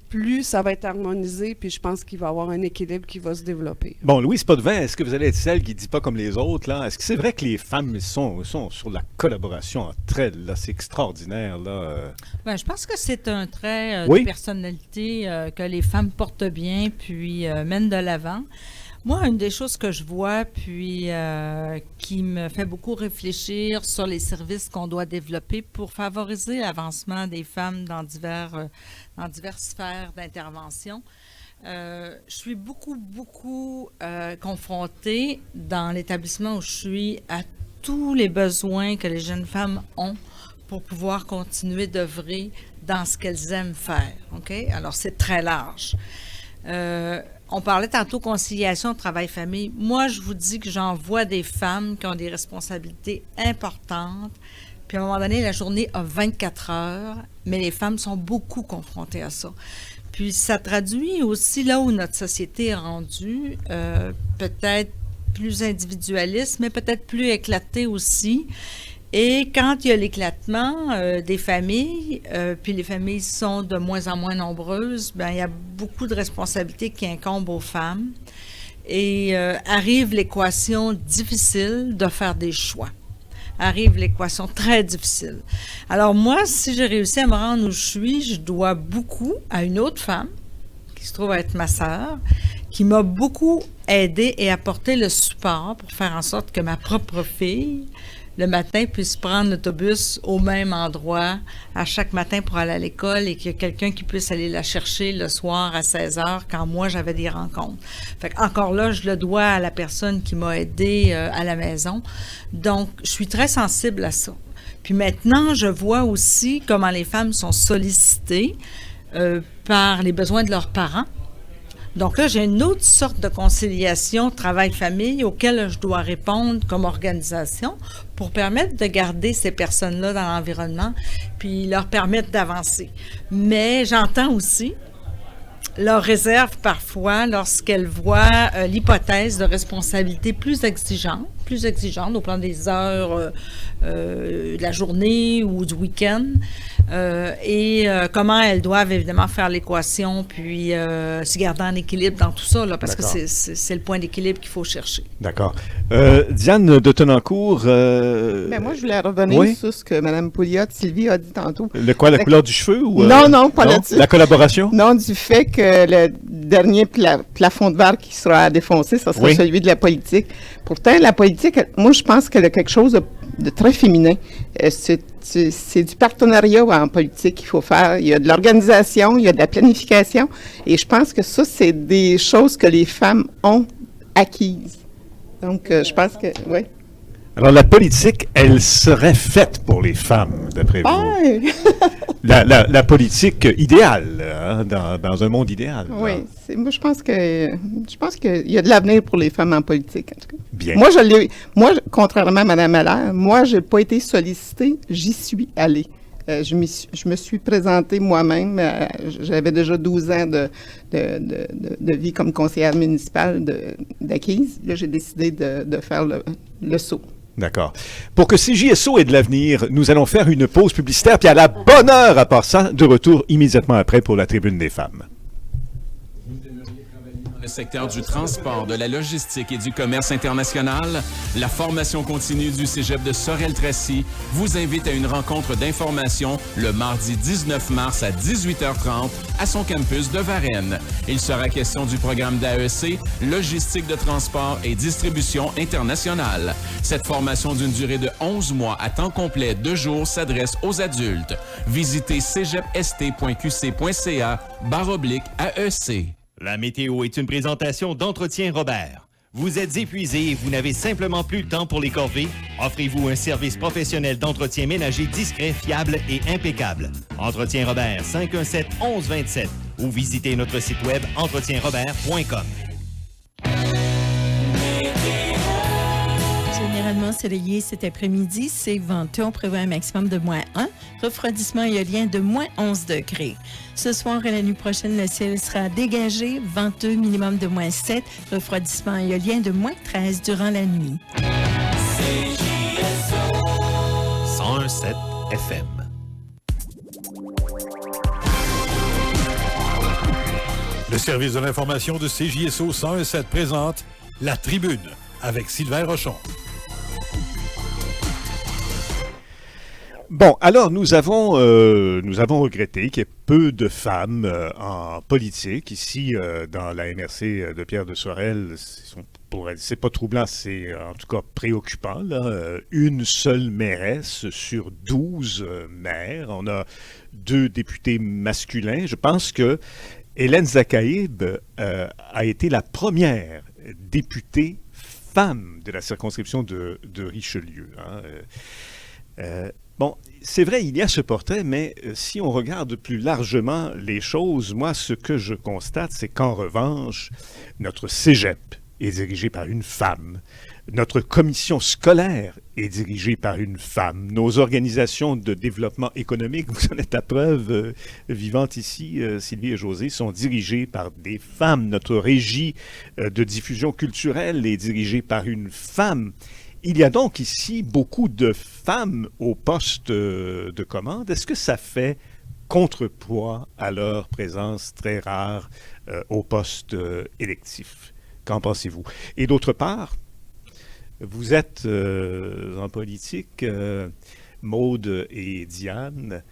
plus ça va être harmonisé, puis je pense qu'il va y avoir un équilibre qui va se développer. Bon, Louise Potvin, est-ce que vous allez être celle qui ne dit pas comme les autres, là? Est-ce que c'est vrai que les femmes sont sur la collaboration entre elles, là? C'est extraordinaire, là. Ben, je pense que c'est un trait de personnalité que les femmes portent bien, puis mènent de l'avant. Moi, une des choses que je vois, puis qui me fait beaucoup réfléchir sur les services qu'on doit développer pour favoriser l'avancement des femmes dans diverses sphères d'intervention. Je suis beaucoup confrontée dans l'établissement où je suis à tous les besoins que les jeunes femmes ont pour pouvoir continuer d'œuvrer dans ce qu'elles aiment faire. OK? Alors, c'est très large. On parlait tantôt conciliation travail-famille. Moi, je vous dis que j'en vois des femmes qui ont des responsabilités importantes. Puis, à un moment donné, la journée a 24 heures, mais les femmes sont beaucoup confrontées à ça. Puis, ça traduit aussi là où notre société est rendue, peut-être plus individualiste, mais peut-être plus éclatée aussi. Et quand il y a l'éclatement des familles, puis les familles sont de moins en moins nombreuses, bien, il y a beaucoup de responsabilités qui incombent aux femmes. Et arrive l'équation difficile de faire des choix. Arrive l'équation très difficile. Alors moi, si j'ai réussi à me rendre où je suis, je dois beaucoup à une autre femme, qui se trouve être ma sœur, qui m'a beaucoup aidé et apporté le support pour faire en sorte que ma propre fille, le matin, puisse prendre l'autobus au même endroit à chaque matin pour aller à l'école et qu'il y ait quelqu'un qui puisse aller la chercher le soir à 16h quand moi, j'avais des rencontres. Fait qu'encore là, je le dois à la personne qui m'a aidée à la maison. Donc, je suis très sensible à ça. Puis maintenant, je vois aussi comment les femmes sont sollicitées par les besoins de leurs parents. Donc là, j'ai une autre sorte de conciliation travail-famille auquel je dois répondre comme organisation pour permettre de garder ces personnes-là dans l'environnement puis leur permettre d'avancer. Mais j'entends aussi leur réserve parfois lorsqu'elles voient l'hypothèse de responsabilité plus exigeante au plan des heures de la journée ou du week-end, et comment elles doivent évidemment faire l'équation puis se garder en équilibre dans tout ça, là, parce que c'est le point d'équilibre qu'il faut chercher. D'accord. Diane de Tonnancourt... moi, je voulais revenir sur ce que Mme Pouliot-Sylvie a dit tantôt. La couleur du cheveu? Ou, non, pas là-dessus. La collaboration? Non, du fait que le dernier plafond de verre qui sera défoncé, ça sera celui de la politique. Pourtant, la politique, moi, je pense qu'elle a quelque chose de très féminin. C'est du partenariat en politique qu'il faut faire. Il y a de l'organisation, il y a de la planification. Et je pense que ça, c'est des choses que les femmes ont acquises. Donc, je pense que, oui. Alors, la politique, elle serait faite pour les femmes, d'après vous? La politique idéale, hein, dans un monde idéal. Oui, moi, je pense qu'il y a de l'avenir pour les femmes en politique, en tout cas. Bien. Moi, contrairement à Mme Allaire, moi, je n'ai pas été sollicitée, j'y suis allée. Je me suis présentée moi-même. J'avais déjà 12 ans de vie comme conseillère municipale d'Acquise. Là, j'ai décidé de faire le saut. D'accord. Pour que CJSO ait de l'avenir, nous allons faire une pause publicitaire, puis à la bonne heure, à part ça, de retour immédiatement après pour la Tribune des femmes. Le secteur du transport, de la logistique et du commerce international, la formation continue du Cégep de Sorel-Tracy vous invite à une rencontre d'information le mardi 19 mars à 18h30 à son campus de Varennes. Il sera question du programme d'AEC, logistique de transport et distribution internationale. Cette formation d'une durée de 11 mois à temps complet 2 jours s'adresse aux adultes. Visitez cégepst.qc.ca/AEC. La météo est une présentation d'Entretien Robert. Vous êtes épuisé et vous n'avez simplement plus le temps pour les corvées? Offrez-vous un service professionnel d'entretien ménager discret, fiable et impeccable. Entretien Robert, 517-1127 ou visitez notre site web entretienrobert.com. Généralement ensoleillé cet après-midi, c'est venteux. On prévoit un maximum de -1. Refroidissement éolien de -11 degrés. Ce soir et la nuit prochaine, le ciel sera dégagé, venteux, minimum de -7. Refroidissement éolien de -13 durant la nuit. 101.7 FM. Le service de l'information de CJSO 101.7 présente La Tribune avec Sylvain Rochon. Bon, alors nous avons regretté qu'il y ait peu de femmes en politique ici dans la MRC de Pierre de Sorel. C'est pas troublant, c'est en tout cas préoccupant, là. Une seule mairesse sur 12 maires. On a 2 députés masculins. Je pense que Hélène Zakaïb a été la première députée femme de la circonscription de Richelieu. Hein. Bon, c'est vrai, il y a ce portrait, mais si on regarde plus largement les choses, moi, ce que je constate, c'est qu'en revanche, notre cégep est dirigé par une femme. Notre commission scolaire est dirigée par une femme. Nos organisations de développement économique, vous en êtes la preuve vivante ici, Sylvie et Josée, sont dirigées par des femmes. Notre régie de diffusion culturelle est dirigée par une femme. Il y a donc ici beaucoup de femmes au poste de commande. Est-ce que ça fait contrepoids à leur présence très rare au poste électif? Qu'en pensez-vous? Et d'autre part, vous êtes en politique, Maude et Diane.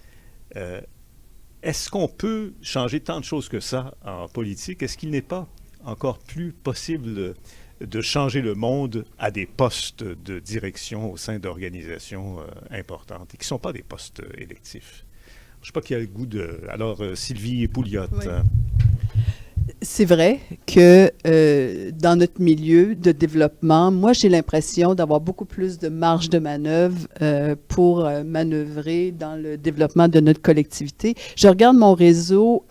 Est-ce qu'on peut changer tant de choses que ça en politique? Est-ce qu'il n'est pas encore plus possible de changer le monde à des postes de direction au sein d'organisations importantes et qui ne sont pas des postes électifs? Je ne sais pas qui a le goût de... Alors, Sylvie Pouliot. Oui. C'est vrai que dans notre milieu de développement, moi, j'ai l'impression d'avoir beaucoup plus de marge de manœuvre pour manœuvrer dans le développement de notre collectivité. Je regarde mon réseau,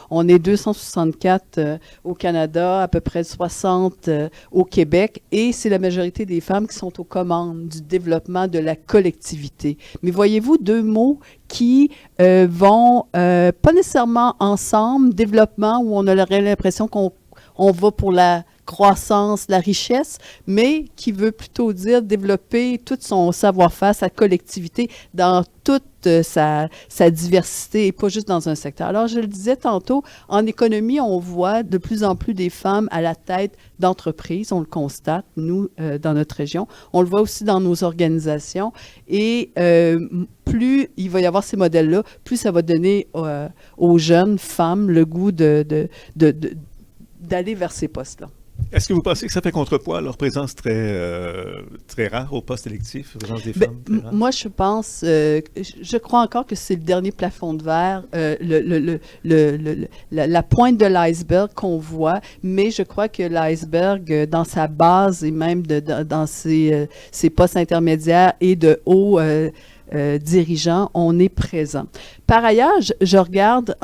on est 264 au Canada, à peu près 60 au Québec, et c'est la majorité des femmes qui sont aux commandes du développement de la collectivité. Mais voyez-vous, deux mots qui vont pas nécessairement ensemble, développement, où on aurait l'impression qu'on va pour la croissance, la richesse, mais qui veut plutôt dire développer tout son savoir-faire, sa collectivité dans toute sa diversité et pas juste dans un secteur. Alors, je le disais tantôt, en économie, on voit de plus en plus des femmes à la tête d'entreprises. On le constate, nous, dans notre région. On le voit aussi dans nos organisations. Et plus il va y avoir ces modèles-là, plus ça va donner aux jeunes femmes le goût d'aller vers ces postes-là. Est-ce que vous pensez que ça fait contrepoids à leur présence très rare au poste électif, la présence des femmes? Moi, je pense, je crois encore que c'est le dernier plafond de verre, la pointe de l'iceberg qu'on voit, mais je crois que l'iceberg, dans sa base et même dans ses postes intermédiaires et de haut dirigeants, on est présent. Par ailleurs, je regarde,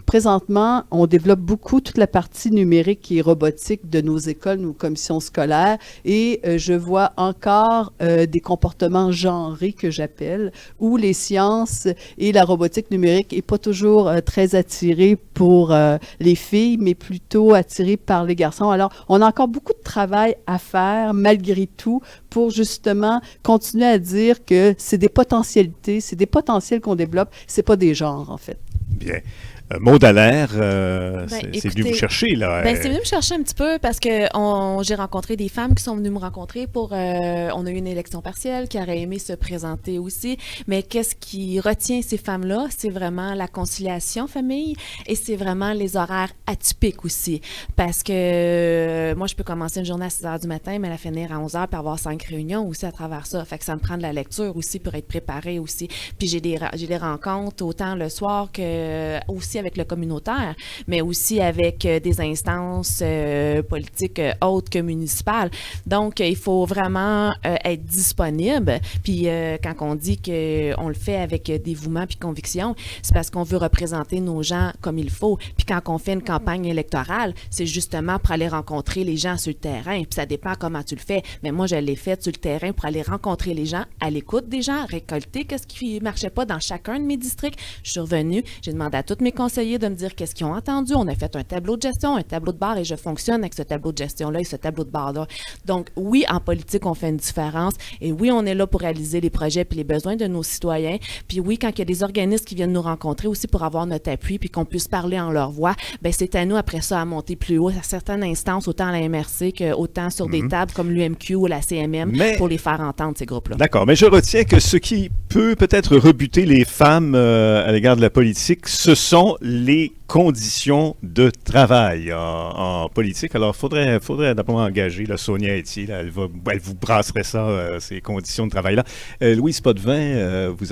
présentement, on développe beaucoup toute la partie numérique et robotique de nos écoles, nos commissions scolaires, et je vois encore des comportements genrés que j'appelle, où les sciences et la robotique numérique n'est pas toujours très attirée pour les filles, mais plutôt attirée par les garçons. Alors, on a encore beaucoup de travail à faire, malgré tout, pour justement continuer à dire que c'est des potentialités, c'est des potentiels qu'on développe, c'est pas des genres, en fait. Bien. Maud Dallaire, c'est venu vous chercher, là. C'est venu me chercher un petit peu parce que j'ai rencontré des femmes qui sont venues me rencontrer pour... on a eu une élection partielle qui aurait aimé se présenter aussi. Mais qu'est-ce qui retient ces femmes-là? C'est vraiment la conciliation famille et c'est vraiment les horaires atypiques aussi. Parce que moi, je peux commencer une journée à 6 heures du matin, mais la finir à 11 heures puis avoir 5 réunions aussi à travers ça. Fait que ça me prend de la lecture aussi pour être préparée aussi. Puis j'ai des rencontres autant le soir que aussi avec le communautaire, mais aussi avec des instances politiques autres que municipales. Donc, il faut vraiment être disponible. Puis, quand on dit qu'on le fait avec dévouement puis conviction, c'est parce qu'on veut représenter nos gens comme il faut. Puis, quand on fait une campagne électorale, c'est justement pour aller rencontrer les gens sur le terrain. Puis, ça dépend comment tu le fais. Mais moi, je l'ai fait sur le terrain pour aller rencontrer les gens, à l'écoute des gens, récolter qu'est-ce qui marchait pas dans chacun de mes districts. Je suis revenue, j'ai demandé à tous mes conseillers de me dire qu'est-ce qu'ils ont entendu. On a fait un tableau de gestion, un tableau de bord et je fonctionne avec ce tableau de gestion-là et ce tableau de bord-là. Donc, oui, en politique, on fait une différence et oui, on est là pour réaliser les projets puis les besoins de nos citoyens. Puis oui, quand il y a des organismes qui viennent nous rencontrer aussi pour avoir notre appui puis qu'on puisse parler en leur voix, bien, c'est à nous après ça à monter plus haut à certaines instances, autant à la MRC qu'autant sur des tables comme l'UMQ ou la CMM pour les faire entendre, ces groupes-là. D'accord, mais je retiens que ce qui peut peut-être rebuter les femmes à l'égard de la politique, ce sont les conditions de travail en politique. Alors, il faudrait d'abord engager Sonia Etier, elle vous brasserait ça, ces conditions de travail-là. Louise Potvin, vous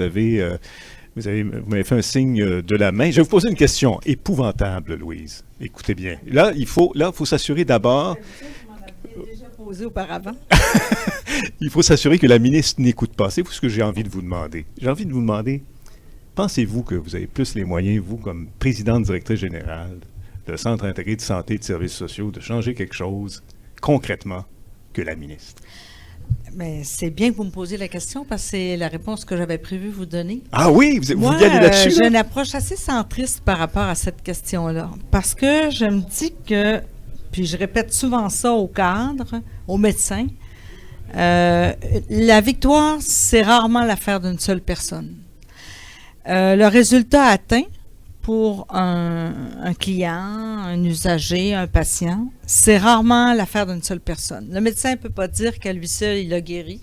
m'avez fait un signe de la main. Je vais vous poser une question épouvantable, Louise. Écoutez bien. Là, il faut s'assurer d'abord... posé auparavant. Il faut s'assurer que la ministre n'écoute pas. C'est ce que j'ai envie de vous demander. J'ai envie de vous demander, pensez-vous que vous avez plus les moyens, vous, comme présidente directrice générale de Centre intégré de santé et de services sociaux, de changer quelque chose concrètement que la ministre? Mais c'est bien que vous me posiez la question parce que c'est la réponse que j'avais prévu vous donner. Ah oui, vous y allez là-dessus? J'ai une approche assez centriste par rapport à cette question-là. Parce que je me dis que, puis je répète souvent ça aux cadres, aux médecins, la victoire, c'est rarement l'affaire d'une seule personne. Le résultat atteint pour un client, un usager, un patient, c'est rarement l'affaire d'une seule personne. Le médecin ne peut pas dire qu'à lui seul, il a guéri,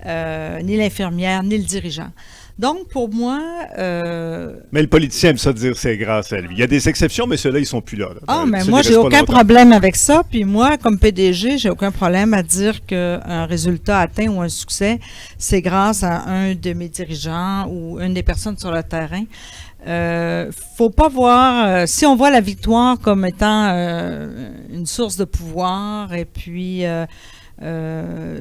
ni l'infirmière, ni le dirigeant. Donc, pour moi... Mais le politicien aime ça dire c'est grâce à lui. Il y a des exceptions, mais ceux-là, ils sont plus là. Mais moi, j'ai aucun problème avec ça. Puis moi, comme PDG, j'ai aucun problème à dire qu'un résultat atteint ou un succès, c'est grâce à un de mes dirigeants ou une des personnes sur le terrain. Faut pas voir... si on voit la victoire comme étant une source de pouvoir et puis...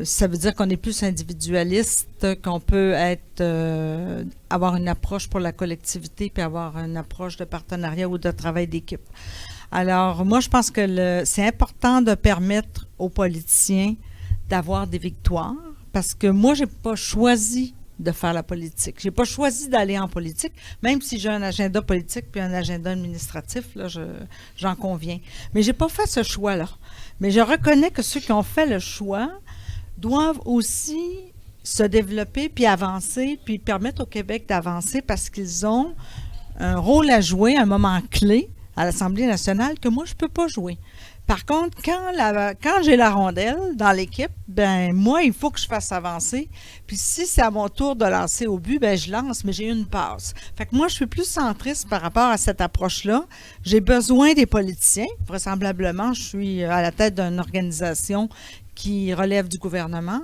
ça veut dire qu'on est plus individualiste, qu'on peut avoir une approche pour la collectivité puis avoir une approche de partenariat ou de travail d'équipe. Alors, moi, je pense que c'est important de permettre aux politiciens d'avoir des victoires parce que moi, j'ai pas choisi de faire la politique. J'ai pas choisi d'aller en politique, même si j'ai un agenda politique puis un agenda administratif, là, j'en conviens. Mais j'ai pas fait ce choix-là. Mais je reconnais que ceux qui ont fait le choix doivent aussi se développer puis avancer, puis permettre au Québec d'avancer parce qu'ils ont un rôle à jouer, un moment clé à l'Assemblée nationale que moi, je peux pas jouer. Par contre, quand j'ai la rondelle dans l'équipe, ben moi, il faut que je fasse avancer. Puis si c'est à mon tour de lancer au but, ben je lance, mais j'ai une passe. Fait que moi, je suis plus centriste par rapport à cette approche-là. J'ai besoin des politiciens. Vraisemblablement, je suis à la tête d'une organisation qui relève du gouvernement.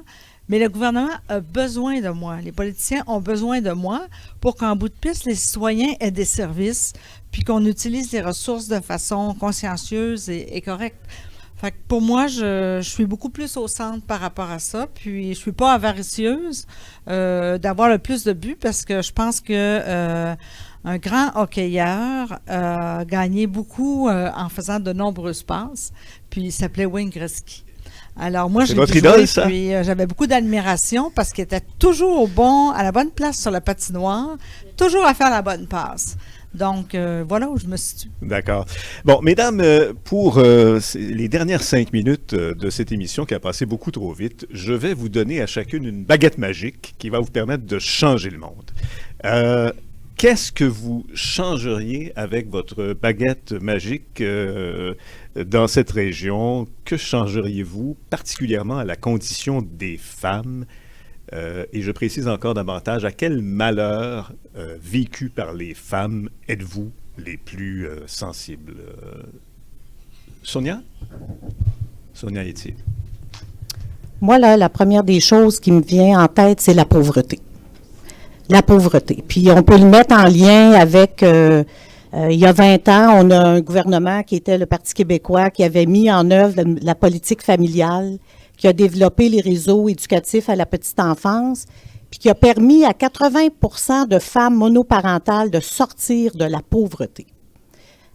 Mais le gouvernement a besoin de moi. Les politiciens ont besoin de moi pour qu'en bout de piste, les citoyens aient des services puis qu'on utilise les ressources de façon consciencieuse et correcte. Fait que pour moi, je suis beaucoup plus au centre par rapport à ça. Puis je suis pas avaricieuse d'avoir le plus de buts parce que je pense que un grand hockeyeur a gagné beaucoup en faisant de nombreuses passes. Puis il s'appelait Wayne Gretzky. Alors moi, c'est votre idole, ça? Puis j'avais beaucoup d'admiration parce qu'il était toujours à la bonne place sur la patinoire, toujours à faire la bonne passe. Donc, voilà où je me situe. D'accord. Bon, mesdames, pour les dernières 5 minutes de cette émission qui a passé beaucoup trop vite, je vais vous donner à chacune une baguette magique qui va vous permettre de changer le monde. Qu'est-ce que vous changeriez avec votre baguette magique dans cette région? Que changeriez-vous particulièrement à la condition des femmes? Et je précise encore davantage, à quel malheur vécu par les femmes êtes-vous les plus sensibles? Sonia? Sonia Etier. Moi, là, la première des choses qui me vient en tête, c'est la pauvreté. La pauvreté. Puis on peut le mettre en lien avec, il y a 20 ans, on a un gouvernement qui était le Parti québécois qui avait mis en œuvre la politique familiale, qui a développé les réseaux éducatifs à la petite enfance, puis qui a permis à 80% de femmes monoparentales de sortir de la pauvreté.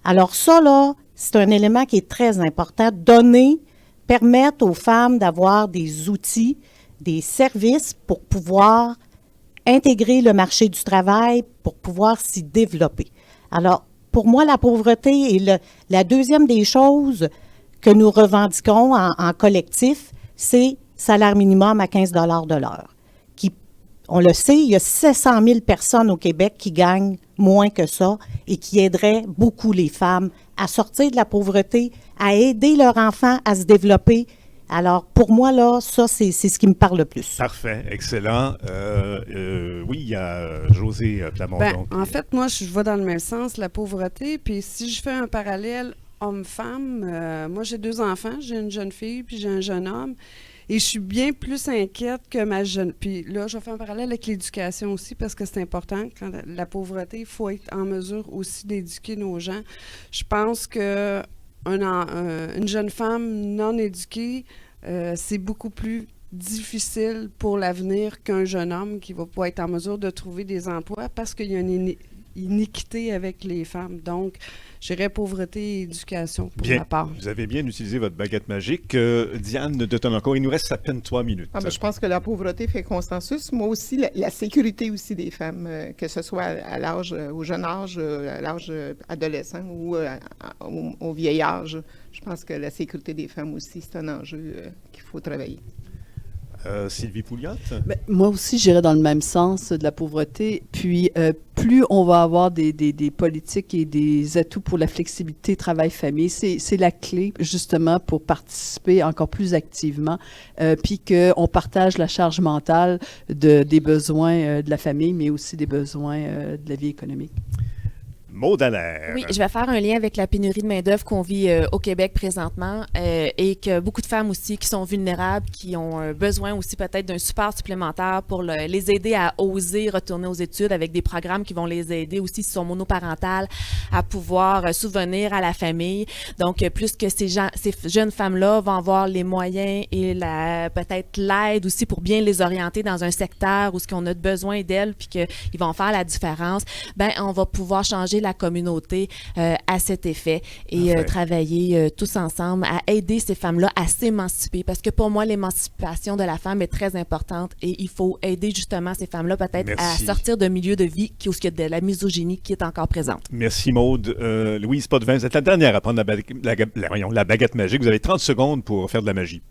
Alors ça, là, c'est un élément qui est très important. Permettre aux femmes d'avoir des outils, des services pour pouvoir intégrer le marché du travail, pour pouvoir s'y développer. Alors, pour moi, la pauvreté est la deuxième des choses que nous revendiquons en collectif, c'est salaire minimum à 15 $ de l'heure. On le sait, il y a 700 000 personnes au Québec qui gagnent moins que ça et qui aideraient beaucoup les femmes à sortir de la pauvreté, à aider leurs enfants à se développer. Alors, pour moi, là, ça, c'est ce qui me parle le plus. Parfait, excellent. Oui, il y a Josée Plamondon. En fait, moi, je vais dans le même sens, la pauvreté. Puis si je fais un parallèle homme-femme, moi, j'ai 2 enfants. J'ai une jeune fille, puis j'ai un jeune homme. Et je suis bien plus inquiète que ma jeune... Puis là, je vais faire un parallèle avec l'éducation aussi, parce que c'est important. Quand la pauvreté, il faut être en mesure aussi d'éduquer nos gens. Je pense que une jeune femme non éduquée c'est beaucoup plus difficile pour l'avenir qu'un jeune homme qui va pas être en mesure de trouver des emplois parce qu'il y a une iniquité avec les femmes. Donc, je dirais pauvreté et éducation pour ma part. Vous avez bien utilisé votre baguette magique. Diane de Tonnencourt, il nous reste à peine 3 minutes. Mais je pense que la pauvreté fait consensus. Moi aussi, la sécurité aussi des femmes, que ce soit à l'âge, au jeune âge, à l'âge adolescent ou au vieil âge. Je pense que la sécurité des femmes aussi, c'est un enjeu qu'il faut travailler. Sylvie Pouliot? Moi aussi, j'irais dans le même sens de la pauvreté. Puis, plus on va avoir des politiques et des atouts pour la flexibilité travail-famille, c'est la clé, justement, pour participer encore plus activement, puis qu'on partage la charge mentale des besoins de la famille, mais aussi des besoins de la vie économique. Maud Dallaire. Oui, je vais faire un lien avec la pénurie de main-d'œuvre qu'on vit au Québec présentement et que beaucoup de femmes aussi qui sont vulnérables, qui ont besoin aussi peut-être d'un support supplémentaire pour les aider à oser retourner aux études avec des programmes qui vont les aider aussi, s'ils sont monoparentales, à pouvoir subvenir à la famille. Donc, plus que ces jeunes femmes-là vont avoir les moyens et peut-être l'aide aussi pour bien les orienter dans un secteur où ce qu'on a besoin d'elles puis qu'ils vont faire la différence, on va pouvoir changer la communauté à cet effet et travailler tous ensemble à aider ces femmes-là à s'émanciper. Parce que pour moi, l'émancipation de la femme est très importante et il faut aider justement ces femmes-là peut-être à sortir d'un milieu de vie où il y a de la misogynie qui est encore présente. Merci Maude. Louise Potvin, vous êtes la dernière à prendre la baguette magique. Vous avez 30 secondes pour faire de la magie.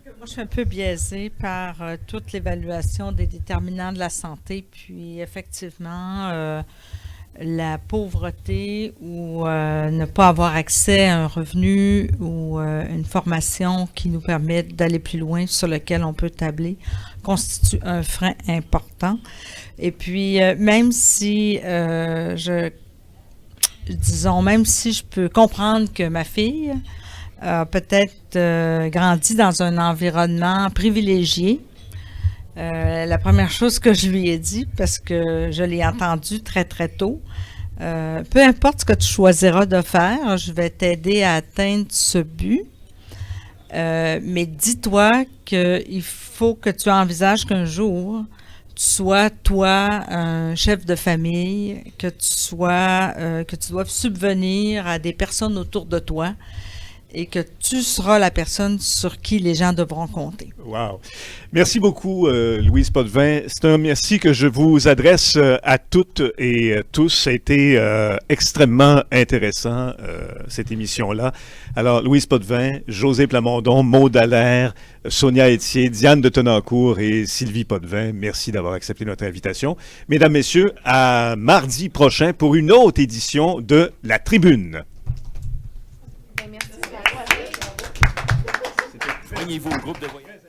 Moi, je suis un peu biaisée par toute l'évaluation des déterminants de la santé. Puis, effectivement, la pauvreté ou ne pas avoir accès à un revenu ou une formation qui nous permet d'aller plus loin, sur lequel on peut tabler, constitue un frein important. Et puis, même si même si je peux comprendre que ma fille a peut-être grandi dans un environnement privilégié, la première chose que je lui ai dit, parce que je l'ai entendu très, très tôt, peu importe ce que tu choisiras de faire, je vais t'aider à atteindre ce but, mais dis-toi qu'il faut que tu envisages qu'un jour, tu sois, toi, un chef de famille, que tu doives subvenir à des personnes autour de toi, et que tu seras la personne sur qui les gens devront compter. Wow! Merci beaucoup, Louise Potvin. C'est un merci que je vous adresse à toutes et tous. Ça a été extrêmement intéressant, cette émission-là. Alors, Louise Potvin, Josée Plamondon, Maud Dallaire, Sonia Etier, Diane de Tonnencourt et Sylvie Potvin, merci d'avoir accepté notre invitation. Mesdames, Messieurs, à mardi prochain pour une autre édition de La Tribune. Joignez-vous au groupe de voyage.